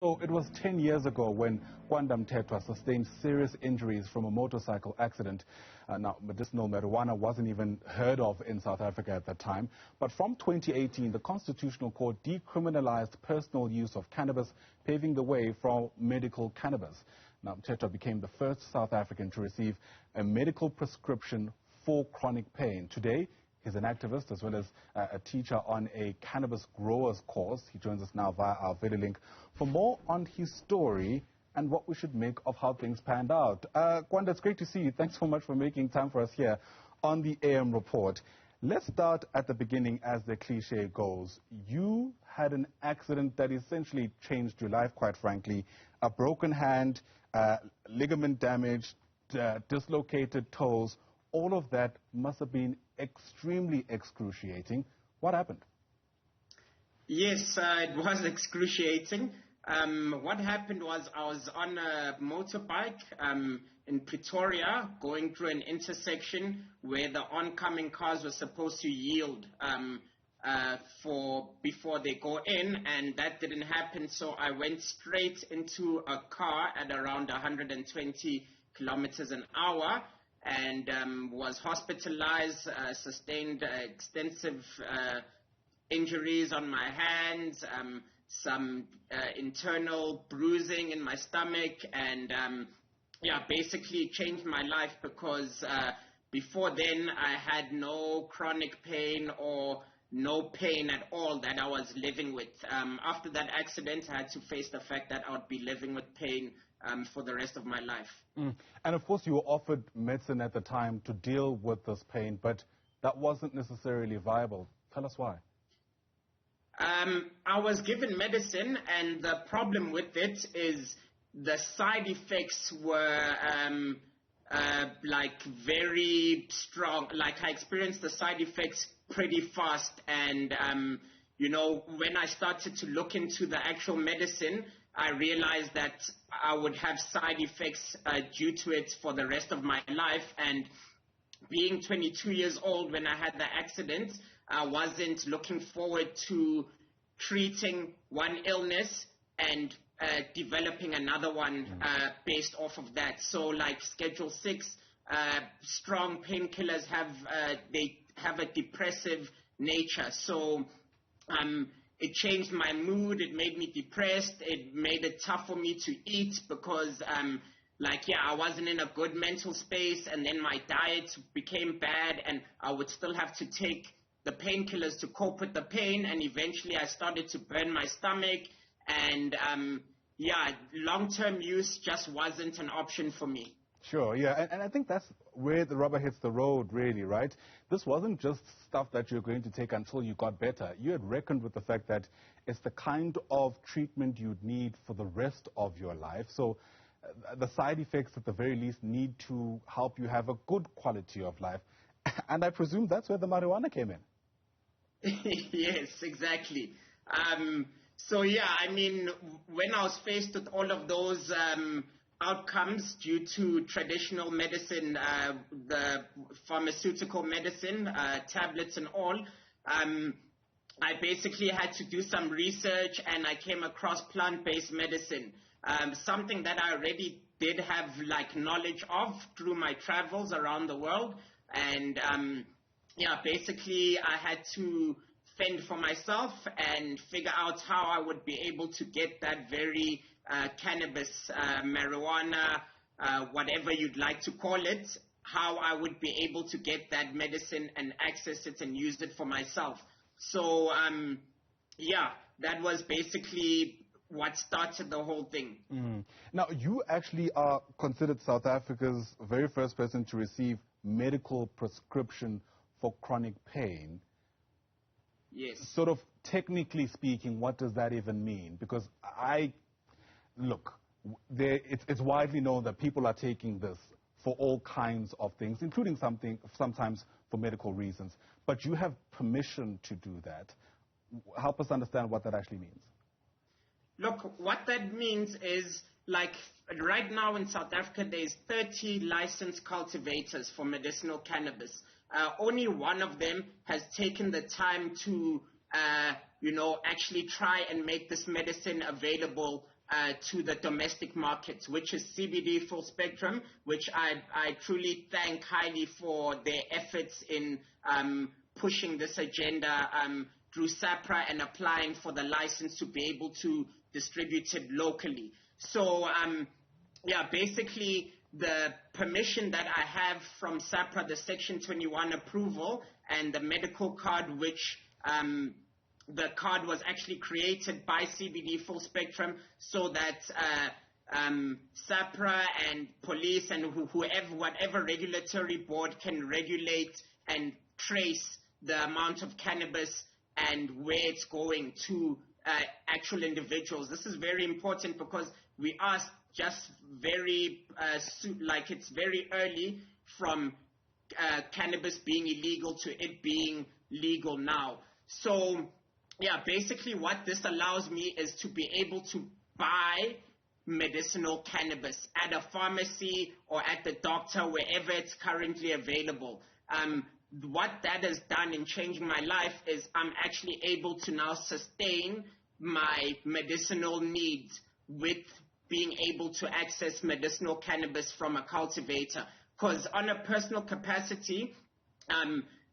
So it was 10 years ago when Kwanda Mtetwa sustained serious injuries from a motorcycle accident. Now, medicinal marijuana wasn't even heard of in South Africa at that time. But from 2018, the Constitutional Court decriminalized personal use of cannabis, paving the way for medical cannabis. Now, Mtetwa became the first South African to receive a medical prescription for chronic pain. Today, he's an activist as well as a teacher on a cannabis growers course. He joins us now via our video link for more on his story and what we should make of how things panned out. Kwanda, it's great to see you. Thanks so much for making time for us here on the AM Report. Let's start at the beginning, as the cliche goes. You had an accident that essentially changed your life, quite frankly. A broken hand, ligament damage, dislocated toes. All of that must have been extremely excruciating. What happened? Yes, it was excruciating. What happened was I was on a motorbike in Pretoria going through an intersection where the oncoming cars were supposed to yield before they go in, and that didn't happen. So I went straight into a car at around 120 kilometers an hour. And was hospitalized, sustained extensive injuries on my hands, some internal bruising in my stomach, and basically changed my life because before then I had no chronic pain or no pain at all that I was living with. After that accident, I had to face the fact that I would be living with pain for the rest of my life. And of course, you were offered medicine at the time to deal with this pain, but that wasn't necessarily viable. Tell us why. I was given medicine, and the problem with it is the side effects were like very strong. Like I experienced the side effects pretty fast, and when I started to look into the actual medicine, I realized that I would have side effects due to it for the rest of my life. And being 22 years old when I had the accident, I wasn't looking forward to treating one illness and developing another one based off of that. So like Schedule 6, strong painkillers they have a depressive nature. So it changed my mood. It made me depressed. It made it tough for me to eat because, I wasn't in a good mental space, and then my diet became bad, and I would still have to take the painkillers to cope with the pain, and eventually I started to burn my stomach, and, long-term use just wasn't an option for me. Sure, yeah, and I think that's where the rubber hits the road, really, right? This wasn't just stuff that you're going to take until you got better. You had reckoned with the fact that it's the kind of treatment you'd need for the rest of your life. So the side effects, at the very least, need to help you have a good quality of life. And I presume that's where the marijuana came in. Yes, exactly. When I was faced with all of those outcomes due to traditional medicine, the pharmaceutical medicine, tablets and all, I basically had to do some research, and I came across plant-based medicine, something that I already did have knowledge of through my travels around the world. And basically I had to fend for myself and figure out how I would be able to get that very cannabis, marijuana, whatever you'd like to call it, how I would be able to get that medicine and access it and use it for myself. So, that was basically what started the whole thing. Now, you actually are considered South Africa's very first person to receive medical prescription for chronic pain. Yes. Sort of technically speaking, what does that even mean? Because it's widely known that people are taking this for all kinds of things, including sometimes for medical reasons. But you have permission to do that. Help us understand what that actually means. Look, what that means is, right now in South Africa, there's 30 licensed cultivators for medicinal cannabis. Only one of them has taken the time to, actually try and make this medicine available to the domestic markets, which is CBD full spectrum, which I truly thank highly for their efforts in pushing this agenda through SAPRA and applying for the license to be able to distribute it locally. So, basically the permission that I have from SAPRA, the Section 21 approval, and the medical card, which the card was actually created by CBD Full Spectrum so that SAPRA and police and whatever regulatory board can regulate and trace the amount of cannabis and where it's going to actual individuals. This is very important because we are just very, it's very early from cannabis being illegal to it being legal now. So, basically what this allows me is to be able to buy medicinal cannabis at a pharmacy or at the doctor, wherever it's currently available. What that has done in changing my life is I'm actually able to now sustain my medicinal needs with being able to access medicinal cannabis from a cultivator. Because on a personal capacity,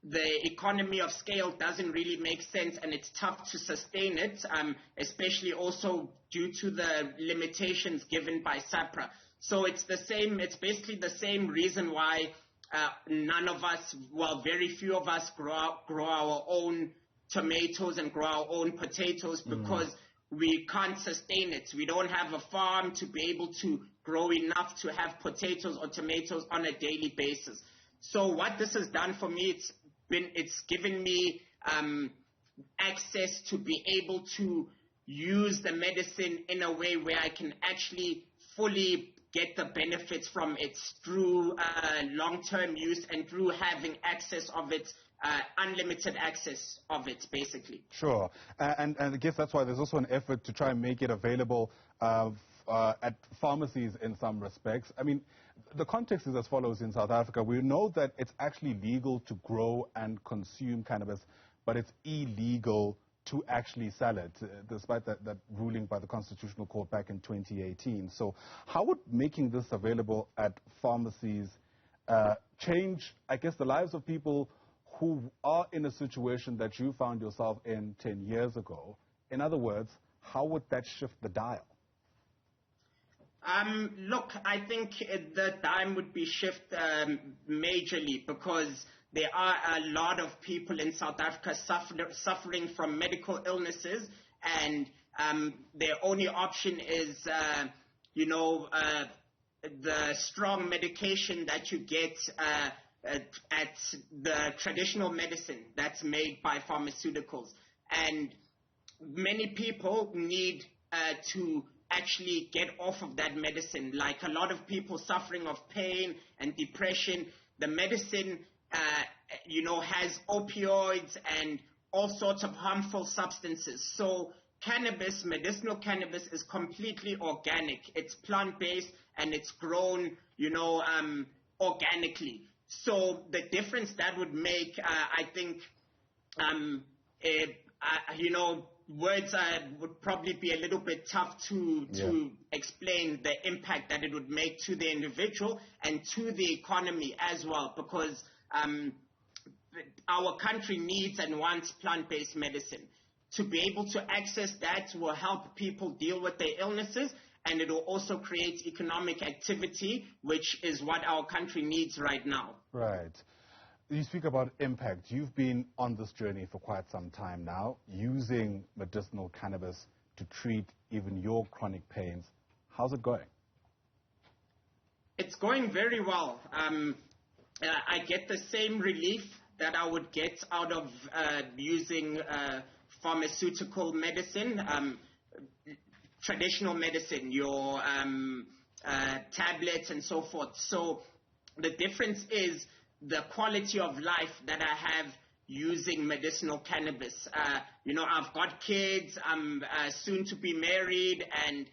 the economy of scale doesn't really make sense, and it's tough to sustain it, especially also due to the limitations given by SAPRA. So it's basically the same reason why none of us, very few of us grow our own tomatoes and grow our own potatoes because we can't sustain it. We don't have a farm to be able to grow enough to have potatoes or tomatoes on a daily basis. So what this has done for me, it's given me access to be able to use the medicine in a way where I can actually fully get the benefits from it through long-term use and through having access of it, unlimited access of it, basically. Sure. And I guess that's why there's also an effort to try and make it available at pharmacies in some respects. I mean, the context is as follows in South Africa. We know that it's actually legal to grow and consume cannabis, but it's illegal to actually sell it, despite that ruling by the Constitutional Court back in 2018. So how would making this available at pharmacies change, I guess, the lives of people who are in a situation that you found yourself in 10 years ago? In other words, how would that shift the dial? Look, I think the dime would be shifted majorly because there are a lot of people in South Africa suffering from medical illnesses, and their only option is, the strong medication that you get at the traditional medicine that's made by pharmaceuticals. And many people need to actually get off of that medicine. Like a lot of people suffering of pain and depression, the medicine, has opioids and all sorts of harmful substances. So cannabis, medicinal cannabis, is completely organic. It's plant-based and it's grown, organically. So the difference that would make, I think, words would probably be a little bit tough to explain the impact that it would make to the individual and to the economy as well, because our country needs and wants plant-based medicine. To be able to access that will help people deal with their illnesses, and it will also create economic activity, which is what our country needs right now. Right. You speak about impact. You've been on this journey for quite some time now, using medicinal cannabis to treat even your chronic pains. How's it going? It's going very well. I get the same relief that I would get out of using pharmaceutical medicine, traditional medicine, your tablets and so forth. So the difference is the quality of life that I have using medicinal cannabis. I've got kids, I'm soon to be married, and,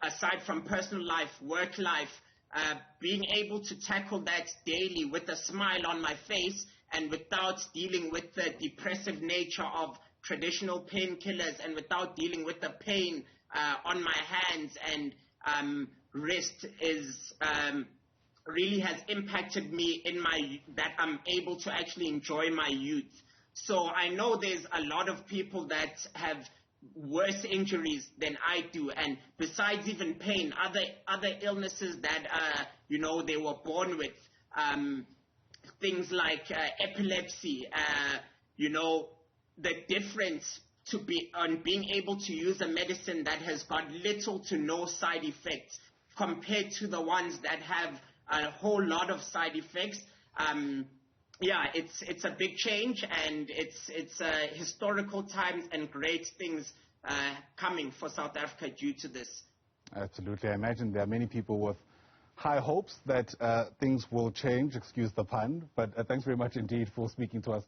aside from personal life, work life, being able to tackle that daily with a smile on my face and without dealing with the depressive nature of traditional painkillers and without dealing with the pain on my hands and wrist is really has impacted me in that I'm able to actually enjoy my youth. So I know there's a lot of people that have worse injuries than I do, and besides even pain, other illnesses that they were born with, things like epilepsy. The difference on being able to use a medicine that has got little to no side effects compared to the ones that have a whole lot of side effects. It's a big change, and it's historical times and great things coming for South Africa due to this. Absolutely. I imagine there are many people with high hopes that things will change, excuse the pun, but thanks very much indeed for speaking to us.